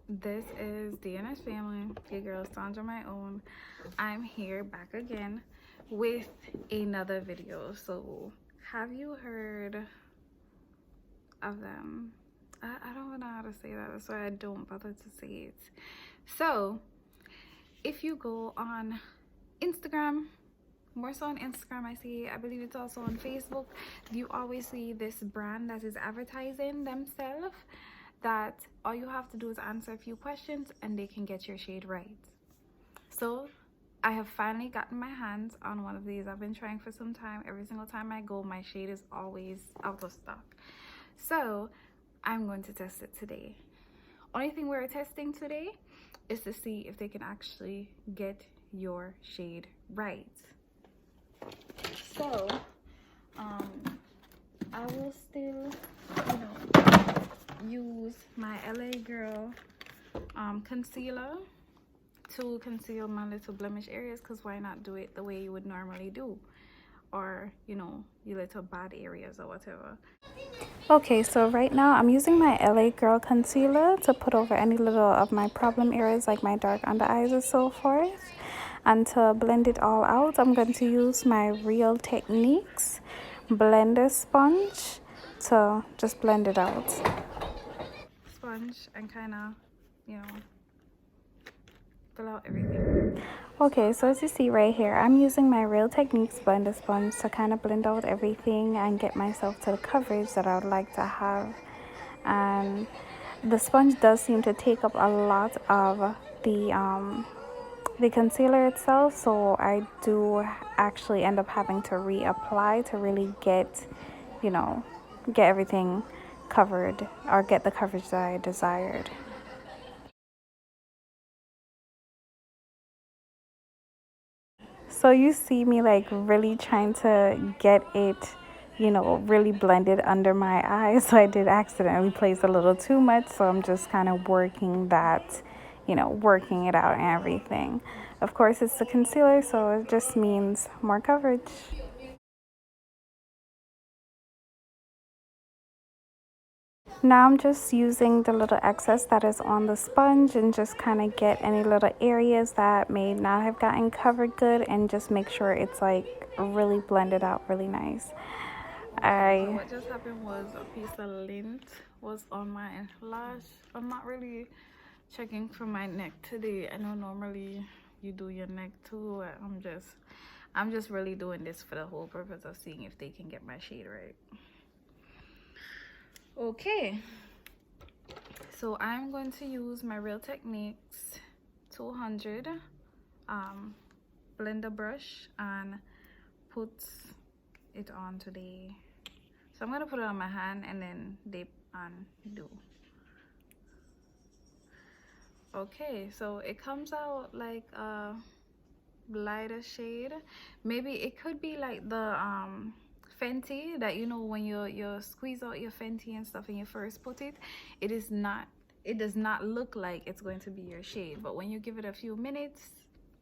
This is DNS Family, your girl Sandra My Own. I'm here back again with another video. So have you heard of them? I don't know how to say that, that's why I don't bother to say it. So if you go on Instagram, more so on Instagram, I believe it's also on Facebook, you always see this brand that is advertising themselves that all you have to do is answer a few questions and they can get your shade right. So I have finally gotten my hands on one of these. I've been trying for some time. Every single time I go, my shade is always out of stock. So I'm going to test it today. Only thing we're testing today is to see if they can actually get your shade right. So I will still, use my LA Girl concealer to conceal my little blemish areas, because why not do it the way you would normally do, or your little bad areas or whatever. Okay, so right now I'm using my LA Girl concealer to put over any little of my problem areas like my dark under eyes and so forth. And to blend it all out, I'm going to use my Real Techniques blender sponge to just blend it out. Sponge and kind of, fill out everything. Okay, so as you see right here, I'm using my Real Techniques blender sponge to kind of blend out everything and get myself to the coverage that I would like to have. And the sponge does seem to take up a lot of the concealer itself, so I do actually end up having to reapply to really get everything covered, or get the coverage that I desired. So you see me like really trying to get it, really blended under my eyes. So I did accidentally place a little too much. So I'm just kind of working that, working it out and everything. Of course, it's the concealer, so it just means more coverage. Now I'm just using the little excess that is on the sponge and just kind of get any little areas that may not have gotten covered good and just make sure it's like really blended out really nice. So what just happened was a piece of lint was on my lash. I'm not really checking for my neck today. I know normally you do your neck too. I'm just really doing this for the whole purpose of seeing if they can get my shade right. Okay, so I'm going to use my Real Techniques 200 blender brush and put it on today. So I'm gonna put it on my hand and then dip and do. Okay, so it comes out like a lighter shade. Maybe it could be like the Fenty that when you squeeze out your Fenty and stuff and you first put it, it does not look like it's going to be your shade, but when you give it a few minutes,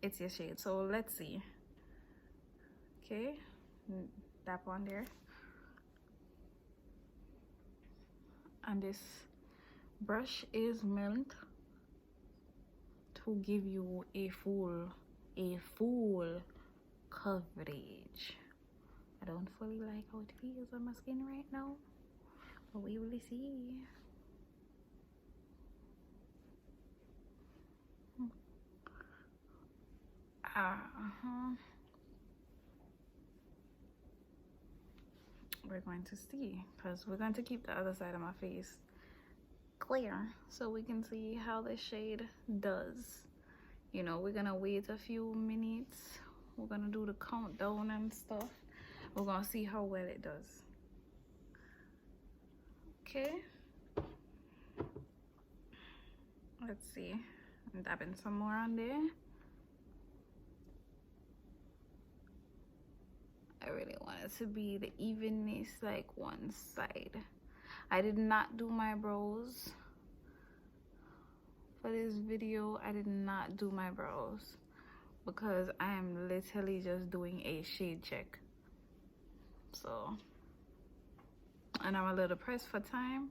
it's your shade. So let's see. Okay, tap on there, and this brush is meant to give you a full coverage. I don't fully like how it feels on my skin right now, but we will see. We're going to see, because we're going to keep the other side of my face clear so we can see how the shade does. We're gonna wait a few minutes. We're gonna do the countdown and stuff. We're gonna see how well it does. Okay, let's see. I'm dabbing some more on there. I really want it to be the evenness, like one side. I did not do my brows for this video. I did not do my brows because I am literally just doing a shade check. So, and I'm a little pressed for time,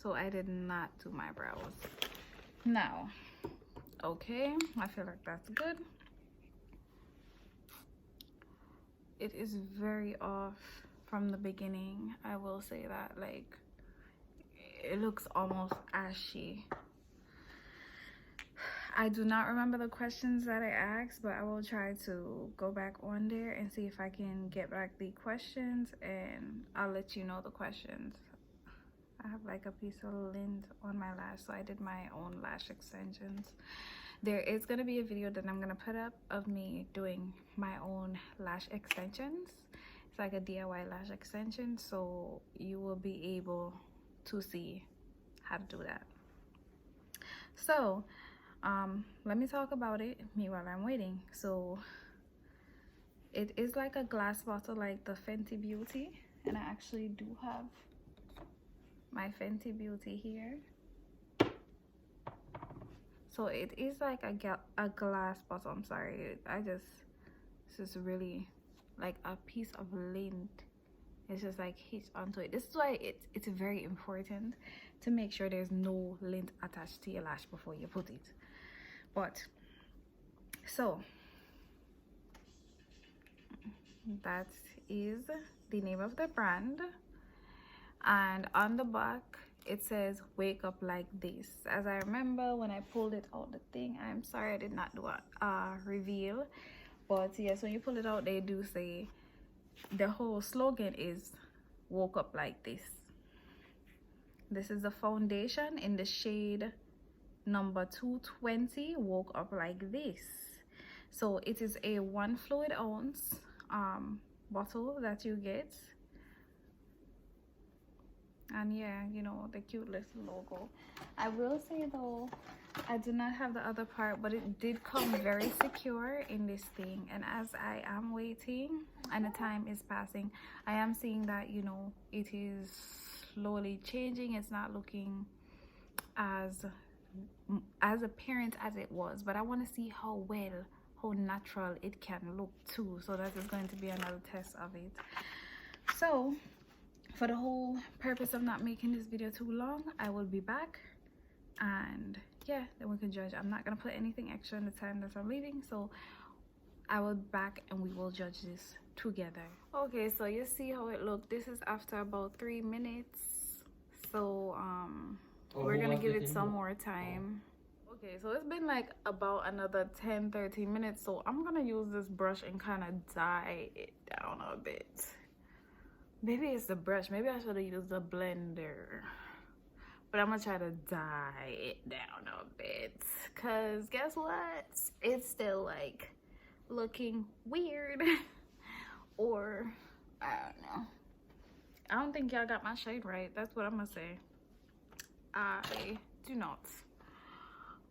so I did not do my brows. Now, okay, I feel like that's good. It is very off from the beginning, I will say that. Like, it looks almost ashy. I do not remember the questions that I asked, but I will try to go back on there and see if I can get back the questions, and I'll let you know the questions. I have like a piece of lint on my lash, so I did my own lash extensions. There is going to be a video that I'm going to put up of me doing my own lash extensions. It's like a DIY lash extension, so you will be able to see how to do that. So let me talk about it meanwhile I'm waiting. So it is like a glass bottle, like the Fenty Beauty, and I actually do have my Fenty Beauty here. So it is like a glass bottle. I'm sorry, this is really like a piece of lint. It's just like hitched onto it. This is why it's very important to make sure there's no lint attached to your lash before you put it. But so that is the name of the brand, and on the back it says wake up like this. As I remember when I pulled it out the thing, I'm sorry I did not do a reveal, but yes, when you pull it out, they do say the whole slogan is woke up like this. This is the foundation in the shade number 220, woke up like this. So it is a 1 fluid ounce bottle that you get, and yeah, you know, the cute little logo. I will say though, I do not have the other part, but it did come very secure in this thing. And as I am waiting and the time is passing, I am seeing that, you know, it is slowly changing. It's not looking as apparent as it was, but I want to see how natural it can look too. So that is going to be another test of it. So for the whole purpose of not making this video too long, I will be back, and yeah, then we can judge. I'm not gonna put anything extra in the time that I'm leaving, so I will be back and we will judge this together. Okay, so you see how it looked. This is after about 3 minutes, so we're gonna give it some more time. Okay, so it's been like about another 10-13 minutes, so I'm gonna use this brush and kind of dye it down a bit. Maybe it's the brush, maybe I should have used the blender, but I'm gonna try to dye it down a bit, because guess what, it's still like looking weird. Or I don't know, I don't think y'all got my shade right. That's what I'm gonna say. I do not.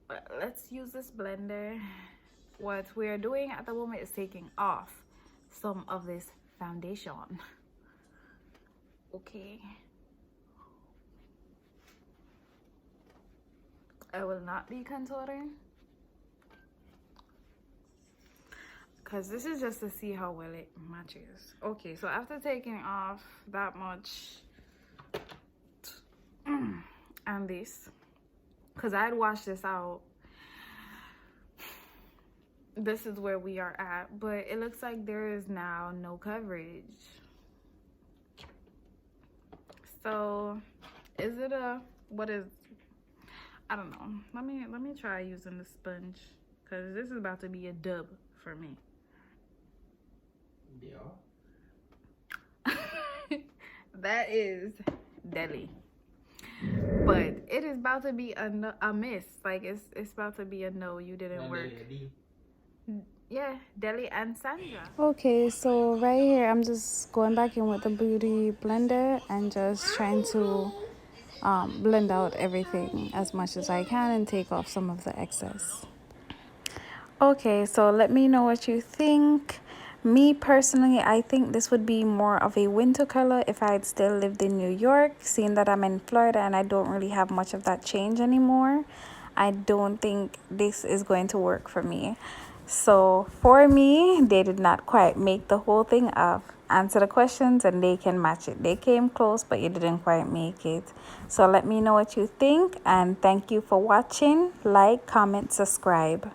But let's use this blender. What we're doing at the moment is taking off some of this foundation. Okay, I will not be contouring, because this is just to see how well it matches. Okay, so after taking off that much and this, because I had washed this out, this is where we are at, but it looks like there is now no coverage. So is it a, what is, I don't know. Let me try using the sponge, because this is about to be a dub for me. Yeah. That is deadly. But it is about to be a miss. Like it's about to be a no, you didn't work. Yeah, Deli and Sandra. Okay, so right here I'm just going back in with the beauty blender and just trying to blend out everything as much as I can and take off some of the excess. Okay, so let me know what you think. Me personally, I think this would be more of a winter color if I had still lived in New York. Seeing that I'm in Florida and I don't really have much of that change anymore, I don't think this is going to work for me. So for me, they did not quite make the whole thing up. Answer the questions and they can match it. They came close, but you didn't quite make it. So let me know what you think, and thank you for watching. Like, comment, subscribe.